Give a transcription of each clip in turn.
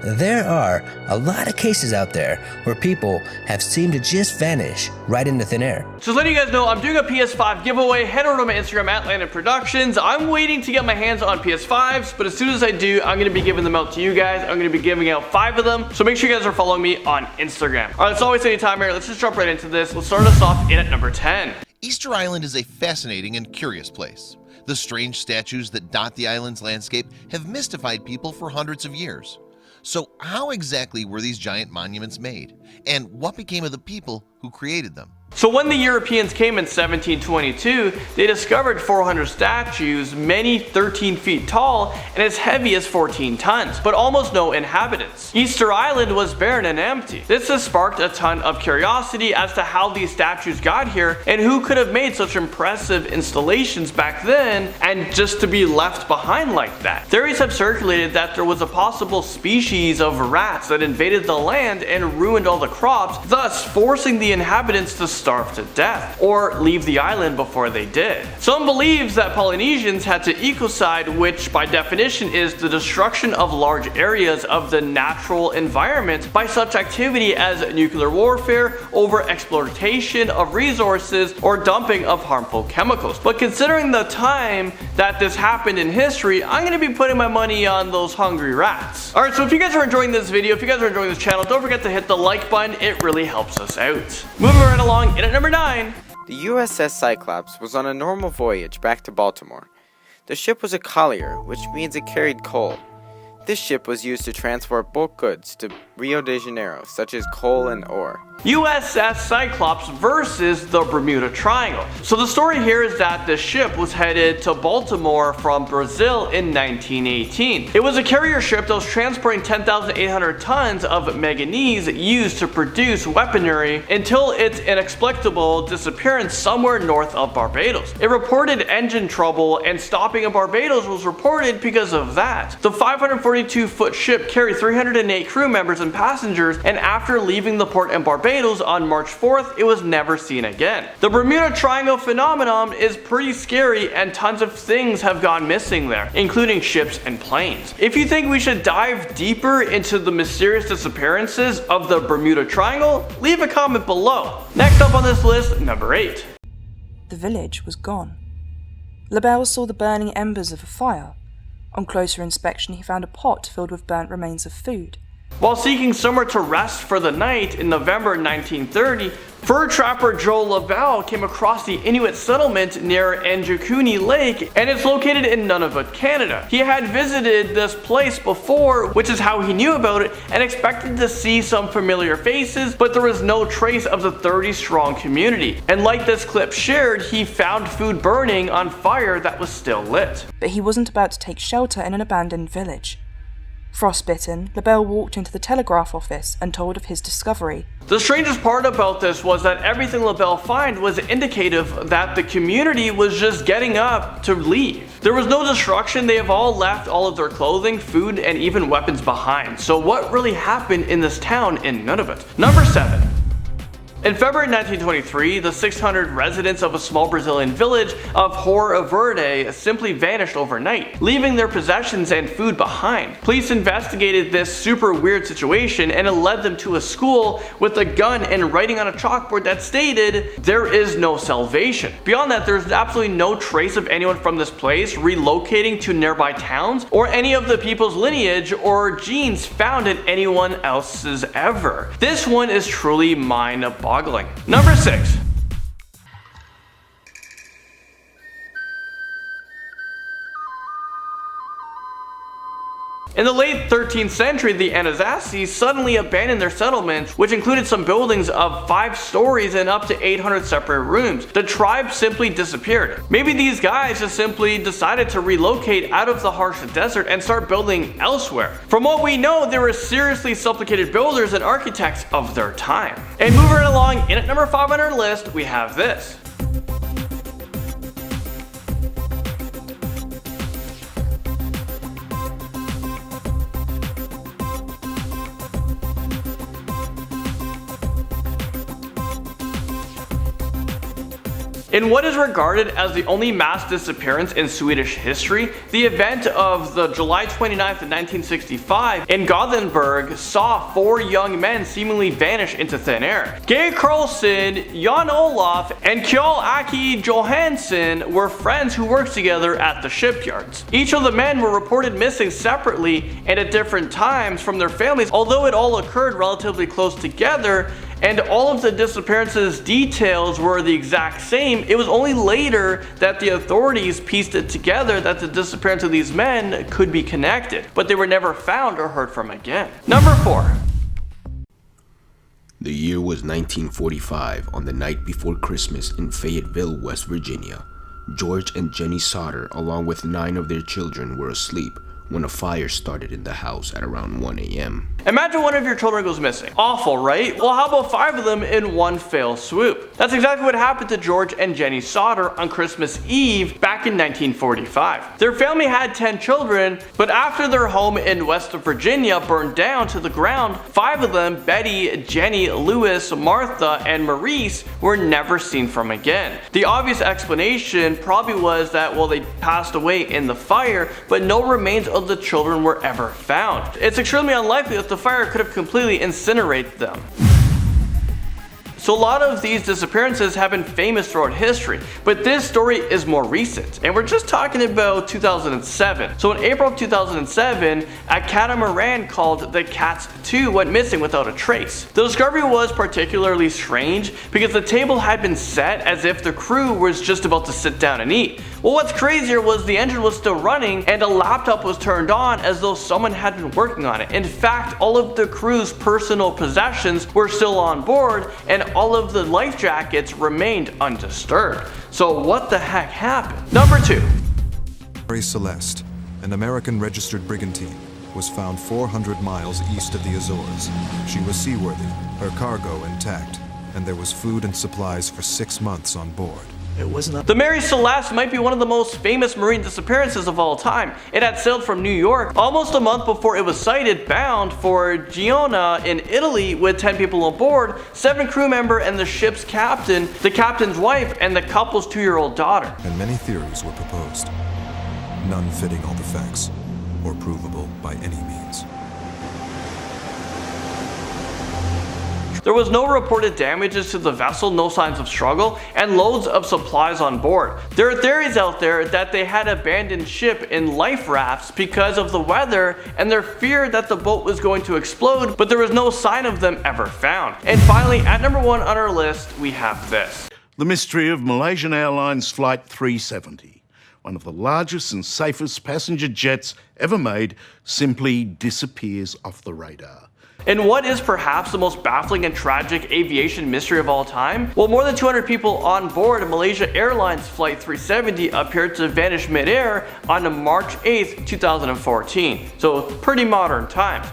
There are a lot of cases out there where people have seemed to just vanish right into thin air. Just letting you guys know, I'm doing a PS5 giveaway. Head over to my Instagram at Landon Productions. I'm waiting to get my hands on PS5s, but as soon as I do, I'm gonna be giving them out to you guys. I'm gonna be giving out 5 of them, so make sure you guys are following me on Instagram. All right, let's not waste any time here. Let's just jump right into this. Let's start us off in at number 10. Easter Island is a fascinating and curious place. The strange statues that dot the island's landscape have mystified people for hundreds of years. So how exactly were these giant monuments made? And what became of the people who created them? So when the Europeans came in 1722, they discovered 400 statues, many 13 feet tall and as heavy as 14 tons, but almost no inhabitants. Easter Island was barren and empty. This has sparked a ton of curiosity as to how these statues got here and who could have made such impressive installations back then and just to be left behind like that. Theories have circulated that there was a possible species of rats that invaded the land and ruined all the crops, thus forcing the inhabitants to starve to death, or leave the island before they did. Some believes that Polynesians had to ecocide, which by definition is the destruction of large areas of the natural environment by such activity as nuclear warfare, over-exploitation of resources, or dumping of harmful chemicals. But considering the time that this happened in history, I'm going to be putting my money on those hungry rats. Alright, so if you guys are enjoying this video, if you guys are enjoying this channel, don't forget to hit the like button, it really helps us out. Moving right along, in at number 9. The USS Cyclops was on a normal voyage back to Baltimore. The ship was a collier, which means it carried coal. This ship was used to transport bulk goods to Rio de Janeiro, such as coal and ore. USS Cyclops versus the Bermuda Triangle. So the story here is that the ship was headed to Baltimore from Brazil in 1918. It was a carrier ship that was transporting 10,800 tons of manganese used to produce weaponry until its inexplicable disappearance somewhere north of Barbados. It reported engine trouble and stopping in Barbados was reported because of that. The 542-foot ship carried 308 crew members and passengers, and after leaving the port in Barbados on March 4th, it was never seen again. The Bermuda Triangle phenomenon is pretty scary and tons of things have gone missing there, including ships and planes. If you think we should dive deeper into the mysterious disappearances of the Bermuda Triangle, leave a comment below. Next up on this list, number 8. The village was gone. LaBelle saw the burning embers of a fire. On closer inspection, he found a pot filled with burnt remains of food. While seeking somewhere to rest for the night in November 1930, fur trapper Joe LaBelle came across the Inuit settlement near ANJIKUNI Lake, and it's located in Nunavut, Canada. He had visited this place before, which is how he knew about it, and expected to see some familiar faces, but there was no trace of the 30-strong community. And like this clip shared, he found food burning on fire that was still lit. But he wasn't about to take shelter in an abandoned village. Frostbitten, LaBelle walked into the telegraph office and told of his discovery. The strangest part about this was that everything LaBelle found was indicative that the community was just getting up to leave. There was no destruction, they have all left all of their clothing, food, and even weapons behind. So what really happened in this town in Nunavut? Number 7. In February 1923, the 600 residents of a small Brazilian village of HOER VERDE simply vanished overnight, leaving their possessions and food behind. Police investigated this super weird situation and it led them to a school with a gun and writing on a chalkboard that stated, "There is no salvation." Beyond that, there's absolutely no trace of anyone from this place relocating to nearby towns or any of the people's lineage or genes found in anyone else's ever. This one is truly mind-boggling. Number 6. In the late 13th century, the ANASAZI suddenly abandoned their settlements, which included some buildings of 5 stories and up to 800 separate rooms. The tribe simply disappeared. Maybe these guys just simply decided to relocate out of the harsh desert and start building elsewhere. From what we know, they were seriously sophisticated builders and architects of their time. And moving right along, in at number 5 on our list, we have this. In what is regarded as the only mass disappearance in Swedish history, the event of the July 29th of 1965 in Gothenburg saw 4 young men seemingly vanish into thin air. Geir Karlsson, Jan-Olof, and Kjell-Åke Johansson were friends who worked together at the shipyards. Each of the men were reported missing separately and at different times from their families, although it all occurred relatively close together and all of the disappearances details were the exact same. It was only later that the authorities pieced it together that the disappearance of these men could be connected, but they were never found or heard from again. Number 4. The year was 1945, on the night before Christmas in Fayetteville, West Virginia. George and Jenny Sodder, along with 9 of their children, were asleep when a fire started in the house at around 1 a.m. Imagine one of your children goes missing. Awful, right? Well, how about 5 of them in one fell swoop? That's exactly what happened to George and Jenny Sodder on Christmas Eve back in 1945. Their family had 10 children, but after their home in West Virginia burned down to the ground, 5 of them, Betty, Jenny, Louis, Martha, and Maurice, were never seen from again. The obvious explanation probably was that, well, they passed away in the fire, but no remains of the children were ever found. It's extremely unlikely that the fire could have completely incinerated them. So a lot of these disappearances have been famous throughout history, but this story is more recent, and we're just talking about 2007. So in April of 2007, a catamaran called the Cats 2 went missing without a trace. The discovery was particularly strange because the table had been set as if the crew was just about to sit down and eat. Well, what's crazier was the engine was still running and a laptop was turned on as though someone had been working on it. In fact, all of the crew's personal possessions were still on board and all of the life jackets remained undisturbed. So what the heck happened? Number 2. CELESTE, an American registered brigantine, was found 400 miles east of the Azores. She was seaworthy, her cargo intact, and there was food and supplies for 6 months on board. The Mary Celeste might be one of the most famous marine disappearances of all time. It had sailed from New York almost a month before it was sighted, bound for Genoa in Italy with 10 people on board, 7 crew members and the ship's captain, the captain's wife, and the couple's 2-year-old daughter. And many theories were proposed, none fitting all the facts, or provable by any means. There was no reported damages to the vessel, no signs of struggle, and loads of supplies on board. There are theories out there that they had abandoned ship in life rafts because of the weather and their fear that the boat was going to explode, but there was no sign of them ever found. And finally, at number 1 on our list, we have this. The mystery of Malaysian Airlines Flight 370. One of the largest and safest passenger jets ever made simply disappears off the radar. And what is perhaps the most baffling and tragic aviation mystery of all time? Well, more than 200 people on board Malaysia Airlines Flight 370 appeared to vanish midair on March 8th, 2014. So pretty modern times.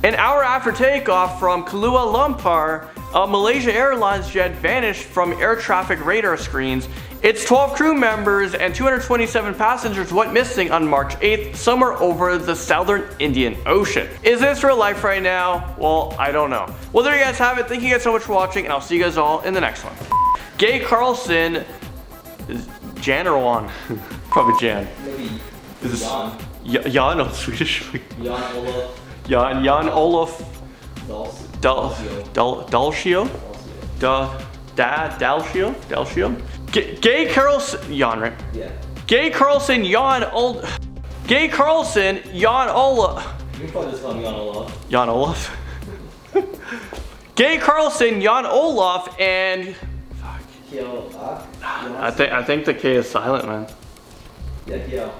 An hour after takeoff from Kuala Lumpur, a Malaysia Airlines jet vanished from air traffic radar screens. Its 12 crew members and 227 passengers went missing on March 8th, somewhere over the southern Indian Ocean. Is this real life right now? Well, I don't know. Well, there you guys have it. Thank you guys so much for watching, and I'll see you guys all in the next one. Geir Karlsson, is Jan or Juan? Probably Jan. Maybe Is this Jan. Jan or Swedish? Jan-Olof Jan-Olof Dalsio. Dalsio? Geir Karlsson, Jan, right? Yeah. Geir Karlsson, Geir Karlsson, Jan-Olof. You can probably just call me Jan-Olof. Jan-Olof. Geir Karlsson, Jan-Olof, and I think the K is silent, man. Yeah, Kiel.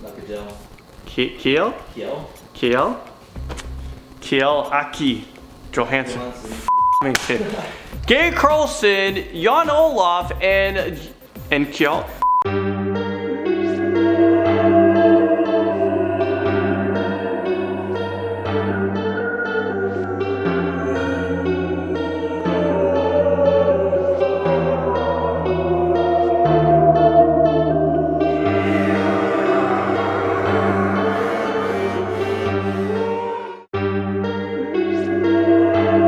Like a gel. Kiel? Kiel. Kjell-Åke Johansson. Geir Karlsson, Jan-Olof, and Kjell.